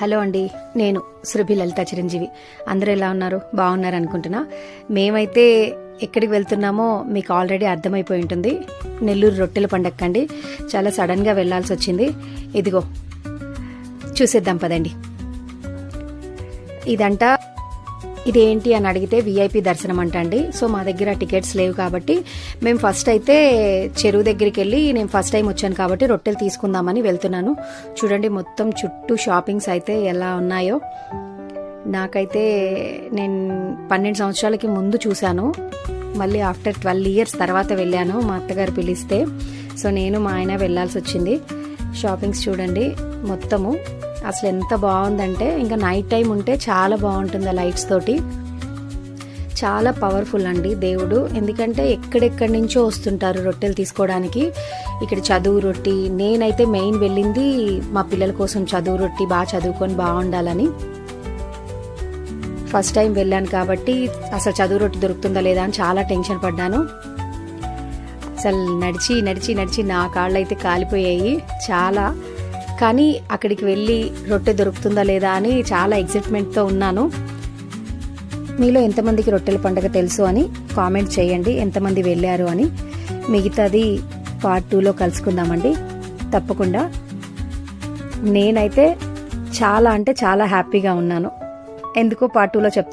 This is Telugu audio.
హలో అండి, నేను సురభి లలిత చిరంజీవి. అందరూ ఎలా ఉన్నారు? బాగున్నారు అనుకుంటున్నా. మేమైతే ఎక్కడికి వెళ్తున్నామో మీకు ఆల్రెడీ అర్థమైపోయి ఉంటుంది. నెల్లూరు రొట్టెల పండక్కండి. చాలా సడన్గా వెళ్ళాల్సి వచ్చింది. ఇదిగో చూసేద్దాం పదండి. ఇదేంటి అని అడిగితే విఐపి దర్శనం అంటండి. సో మా దగ్గర టికెట్స్ లేవు కాబట్టి మేము ఫస్ట్ అయితే చెరువు దగ్గరికి వెళ్ళి, నేను ఫస్ట్ టైం వచ్చాను కాబట్టి రొట్టెలు తీసుకుందామని వెళ్తున్నాను. చూడండి మొత్తం చుట్టూ షాపింగ్స్ అయితే ఎలా ఉన్నాయో. నాకైతే నేను 12 సంవత్సరాలకి ముందు చూశాను, మళ్ళీ ఆఫ్టర్ 12 ఇయర్స్ తర్వాత వెళ్ళాను మా అత్తగారు పిలిస్తే. సో నేను మా ఆయన వెళ్ళాల్సి వచ్చింది. షాపింగ్స్ చూడండి మొత్తము అసలు ఎంత బాగుందంటే, ఇంకా నైట్ టైం ఉంటే చాలా బాగుంటుంది. ఆ లైట్స్ తోటి చాలా పవర్ఫుల్ అండి దేవుడు. ఎందుకంటే ఎక్కడెక్కడి నుంచో వస్తుంటారు రొట్టెలు తీసుకోవడానికి. ఇక్కడ చదువు రొట్టి, నేనైతే మెయిన్ వెళ్ళింది మా పిల్లల కోసం చదువు రొట్టి, బాగా చదువుకొని బాగుండాలని. ఫస్ట్ టైం వెళ్ళాను కాబట్టి అసలు చదువు రొట్టి దొరుకుతుందా లేదా అని చాలా టెన్షన్ పడ్డాను. అసలు నడిచి నడిచి నడిచి నా కాళ్ళు అయితే కాలిపోయాయి చాలా. కానీ అక్కడికి వెళ్ళి రొట్టె దొరుకుతుందా లేదా అని చాలా ఎక్సైట్మెంట్తో ఉన్నాను. మీలో ఎంతమందికి రొట్టెల పండుగ తెలుసు అని కామెంట్ చేయండి, ఎంతమంది వెళ్ళారు అని. మిగతాది పార్ట్ 2లో కలుసుకుందామండి తప్పకుండా. నేనైతే చాలా అంటే చాలా హ్యాపీగా ఉన్నాను. ఎందుకో పార్ట్ 2లో చెప్తాను.